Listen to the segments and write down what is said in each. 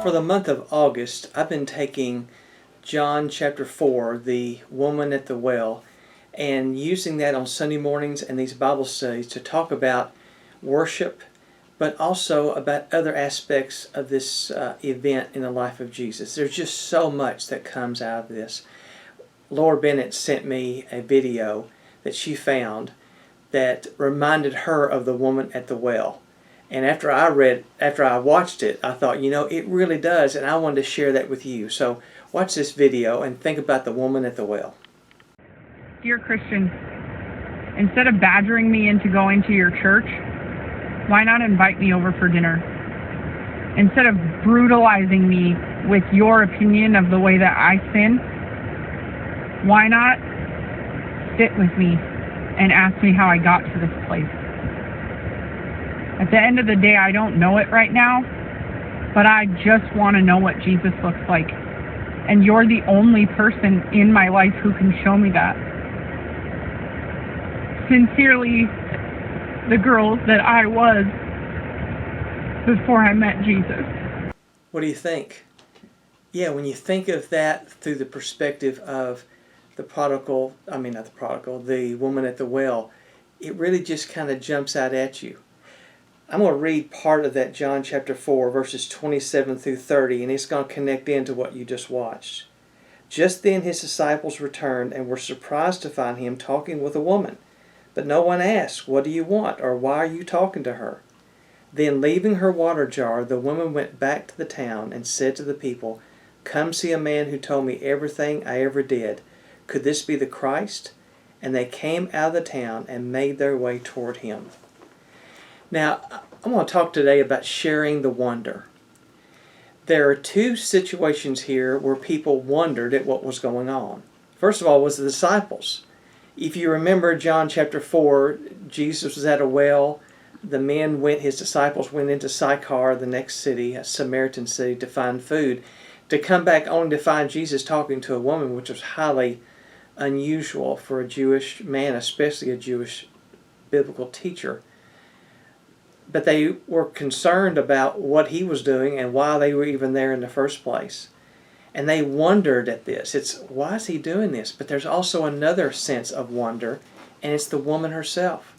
For the month of August, I've been taking John chapter 4, the woman at the well, and using that on Sunday mornings and these Bible studies to talk about worship, but also about other aspects of this event in the life of Jesus. There's just so much that comes out of this. Laura Bennett sent me a video that she found that reminded her of the woman at the well. And after I watched it, I thought, it really does, and I wanted to share that with you. So watch this video and think about the woman at the well. Dear Christian, instead of badgering me into going to your church, why not invite me over for dinner? Instead of brutalizing me with your opinion of the way that I sin, why not sit with me and ask me how I got to this place? At the end of the day, I don't know it right now, but I just want to know what Jesus looks like. And you're the only person in my life who can show me that. Sincerely, the girl that I was before I met Jesus. What do you think? Yeah, when you think of that through the perspective of the woman at the well, it really just kind of jumps out at you. I'm going to read part of that John chapter 4, verses 27 through 30, and it's going to connect into what you just watched. Just then his disciples returned and were surprised to find him talking with a woman. But no one asked, "What do you want?" or "Why are you talking to her?" Then leaving her water jar, the woman went back to the town and said to the people, "Come see a man who told me everything I ever did. Could this be the Christ?" And they came out of the town and made their way toward him. Now, I want to talk today about sharing the wonder. There are two situations here where people wondered at what was going on. First of all was the disciples. If you remember John chapter 4, Jesus was at a well. His disciples went into Sychar, the next city, a Samaritan city, to find food, to come back only to find Jesus talking to a woman, which was highly unusual for a Jewish man, especially a Jewish biblical teacher. But they were concerned about what he was doing and why they were even there in the first place. And they wondered at this. Why is he doing this? But there's also another sense of wonder, and it's the woman herself.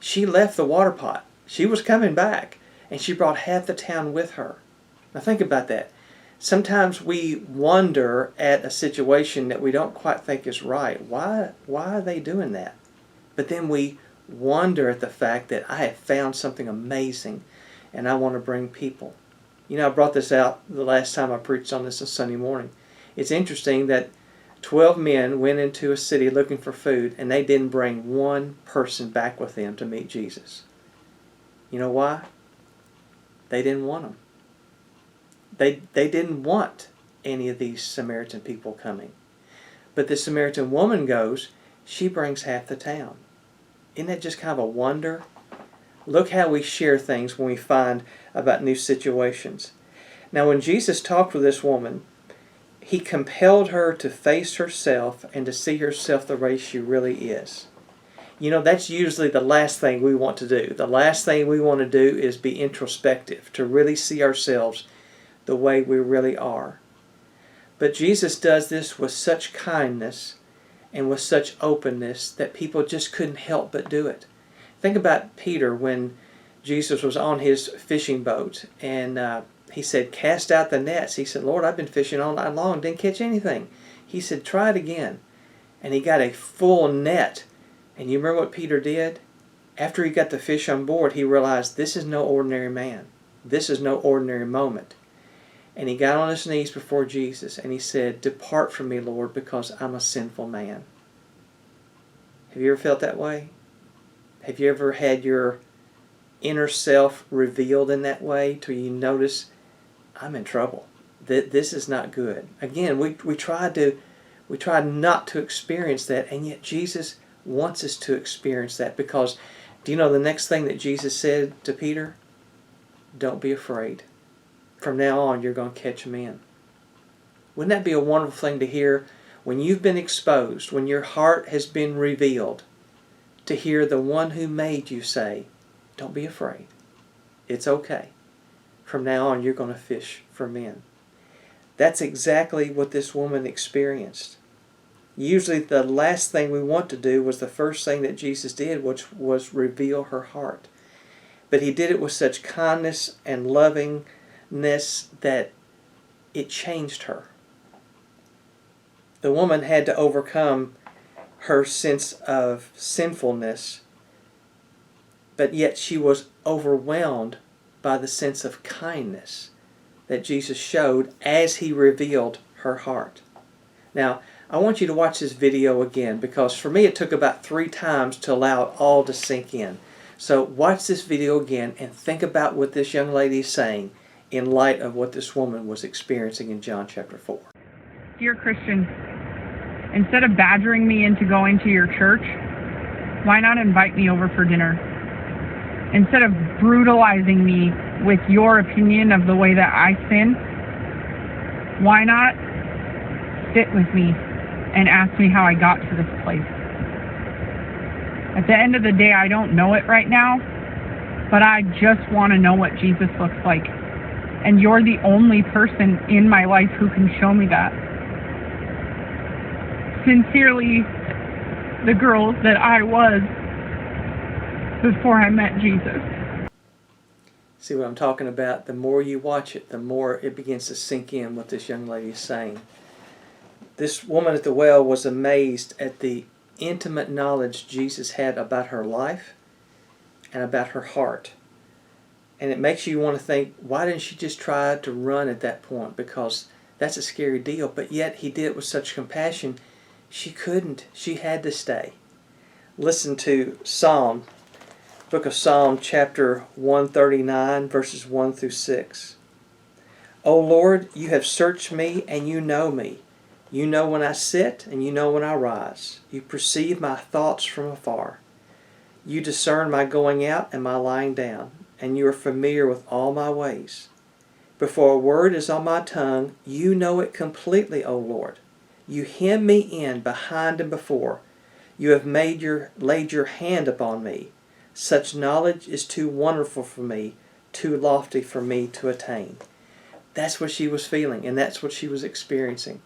She left the water pot. She was coming back, and she brought half the town with her. Now think about that. Sometimes we wonder at a situation that we don't quite think is right. Why are they doing that? But then we wonder at the fact that I have found something amazing and I want to bring people. I brought this out the last time I preached on this on Sunday morning. It's interesting that 12 men went into a city looking for food and they didn't bring one person back with them to meet Jesus. You know why? They didn't want them. They didn't want any of these Samaritan people coming. But the Samaritan woman goes, she brings half the town. Isn't that just kind of a wonder? Look how we share things when we find about new situations. Now, when Jesus talked with this woman, he compelled her to face herself and to see herself the way she really is. That's usually the last thing we want to do. The last thing we want to do is be introspective, to really see ourselves the way we really are. But Jesus does this with such kindness and with such openness that people just couldn't help but do it. Think about Peter when Jesus was on his fishing boat and he said, "Cast out the nets." He said, "Lord, I've been fishing all night long, didn't catch anything." He said, "Try it again." And he got a full net. And you remember what Peter did? After he got the fish on board, he realized this is no ordinary man. This is no ordinary moment. And he got on his knees before Jesus and he said, "Depart from me, Lord, because I'm a sinful man." Have you ever felt that way? Have you ever had your inner self revealed in that way till you notice, I'm in trouble. This is not good. Again, we try not to experience that, and yet Jesus wants us to experience that because, do you know the next thing that Jesus said to Peter? Don't be afraid. From now on, you're going to catch men. Wouldn't that be a wonderful thing to hear when you've been exposed, when your heart has been revealed, to hear the one who made you say, don't be afraid. It's okay. From now on, you're going to fish for men. That's exactly what this woman experienced. Usually the last thing we want to do was the first thing that Jesus did, which was reveal her heart. But he did it with such kindness and lovingness that it changed her. The woman had to overcome her sense of sinfulness, but yet she was overwhelmed by the sense of kindness that Jesus showed as he revealed her heart. Now, I want you to watch this video again, because for me it took about 3 times to allow it all to sink in. So watch this video again and think about what this young lady is saying in light of what this woman was experiencing in John chapter 4. Dear Christian, instead of badgering me into going to your church, why not invite me over for dinner? Instead of brutalizing me with your opinion of the way that I sin, why not sit with me and ask me how I got to this place? At the end of the day, I don't know it right now, but I just want to know what Jesus looks like. And you're the only person in my life who can show me that. Sincerely, the girl that I was before I met Jesus. See what I'm talking about? The more you watch it, the more it begins to sink in what this young lady is saying. This woman at the well was amazed at the intimate knowledge Jesus had about her life and about her heart. And it makes you want to think, why didn't she just try to run at that point? Because that's a scary deal. But yet he did it with such compassion. She couldn't. She had to stay. Listen to book of Psalm chapter 139, verses 1 through 6. O Lord, you have searched me and you know me. You know when I sit and you know when I rise. You perceive my thoughts from afar. You discern my going out and my lying down, and you are familiar with all my ways. Before a word is on my tongue, you know it completely, O Lord. You hem me in behind and before. You have laid your hand upon me. Such knowledge is too wonderful for me, too lofty for me to attain. That's what she was feeling, and that's what she was experiencing.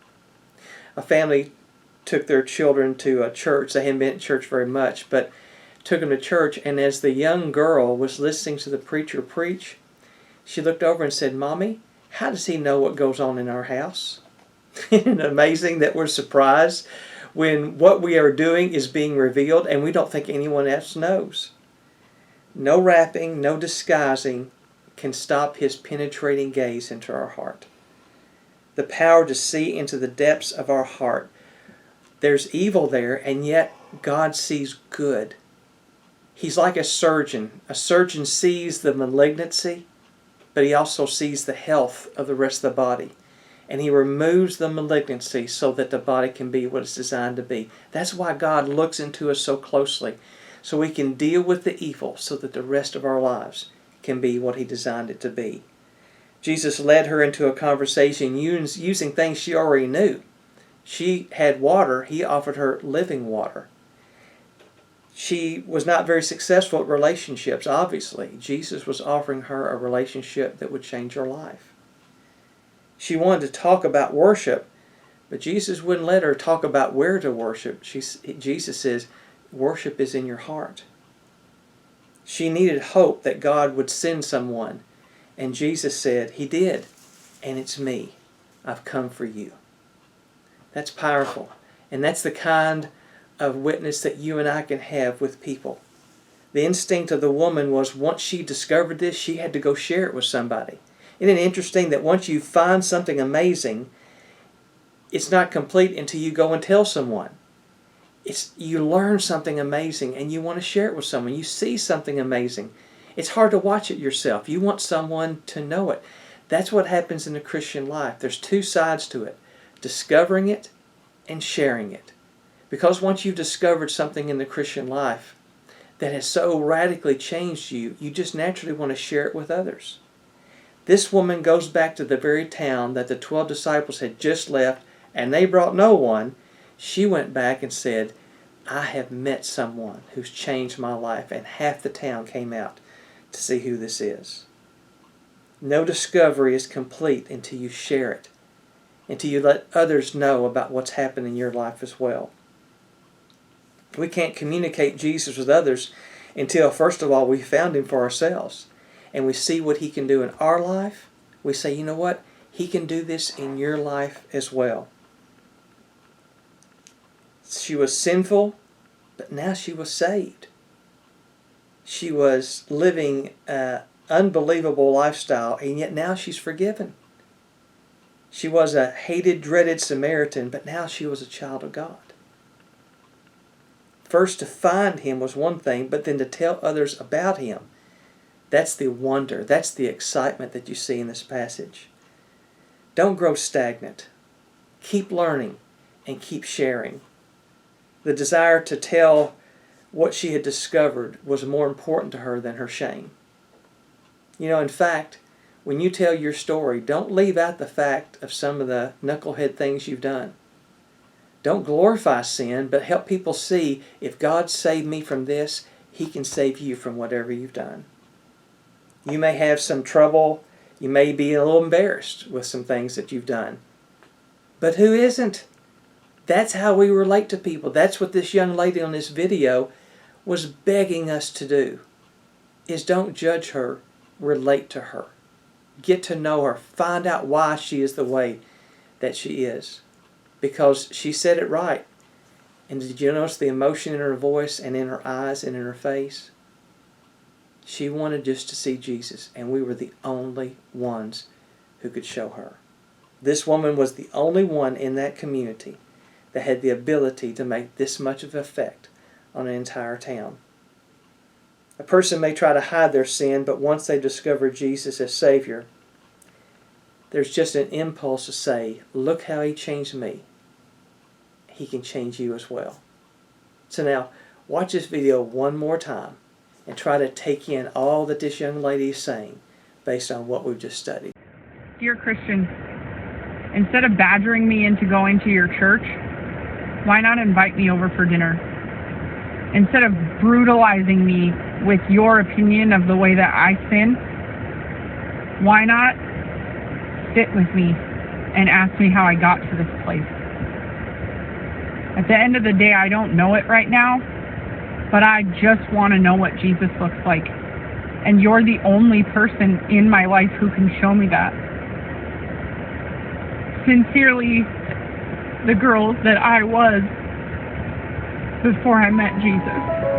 A family took their children to a church. They hadn't been at church very much, but took them to church, and as the young girl was listening to the preacher preach, she looked over and said, Mommy, how does he know what goes on in our house? Isn't it amazing that we're surprised when what we are doing is being revealed and we don't think anyone else knows? No wrapping, no disguising can stop his penetrating gaze into our heart. The power to see into the depths of our heart. There's evil there, and yet God sees good. He's like a surgeon. A surgeon sees the malignancy, but he also sees the health of the rest of the body. And he removes the malignancy so that the body can be what it's designed to be. That's why God looks into us so closely, so we can deal with the evil so that the rest of our lives can be what he designed it to be. Jesus led her into a conversation using things she already knew. She had water. He offered her living water. She was not very successful at relationships, obviously. Jesus was offering her a relationship that would change her life. She wanted to talk about worship, but Jesus wouldn't let her talk about where to worship. Jesus says, worship is in your heart. She needed hope that God would send someone, and Jesus said, He did, and it's me. I've come for you. That's powerful, and that's the kind of witness that you and I can have with people. The instinct of the woman was, once she discovered this, she had to go share it with somebody. Isn't it interesting that once you find something amazing, it's not complete until you go and tell someone. You learn something amazing and you want to share it with someone. You see something amazing. It's hard to watch it yourself. You want someone to know it. That's what happens in the Christian life. There's 2 sides to it. Discovering it and sharing it. Because once you've discovered something in the Christian life that has so radically changed you, you just naturally want to share it with others. This woman goes back to the very town that the 12 disciples had just left, and they brought no one. She went back and said, I have met someone who's changed my life, and half the town came out to see who this is. No discovery is complete until you share it, until you let others know about what's happened in your life as well. We can't communicate Jesus with others until, first of all, we found Him for ourselves and we see what He can do in our life. We say, you know what? He can do this in your life as well. She was sinful, but now she was saved. She was living an unbelievable lifestyle, and yet now she's forgiven. She was a hated, dreaded Samaritan, but now she was a child of God. First, to find Him was one thing, but then to tell others about Him. That's the wonder, that's the excitement that you see in this passage. Don't grow stagnant. Keep learning and keep sharing. The desire to tell what she had discovered was more important to her than her shame. You know, in fact, when you tell your story, don't leave out the fact of some of the knucklehead things you've done. Don't glorify sin, but help people see if God saved me from this, He can save you from whatever you've done. You may have some trouble. You may be a little embarrassed with some things that you've done. But who isn't? That's how we relate to people. That's what this young lady on this video was begging us to do. Is don't judge her, relate to her. Get to know her. Find out why she is the way that she is. Because she said it right. And did you notice the emotion in her voice and in her eyes and in her face? She wanted just to see Jesus, and we were the only ones who could show her. This woman was the only one in that community that had the ability to make this much of an effect on an entire town. A person may try to hide their sin, but once they discover Jesus as Savior, there's just an impulse to say, look how He changed me. He can change you as well. So now, watch this video one more time and try to take in all that this young lady is saying based on what we've just studied. Dear Christian, instead of badgering me into going to your church, why not invite me over for dinner? Instead of brutalizing me with your opinion of the way that I sin, why not sit with me and ask me how I got to this place? At the end of the day, I don't know it right now, but I just want to know what Jesus looks like. And you're the only person in my life who can show me that. Sincerely, the girl that I was before I met Jesus.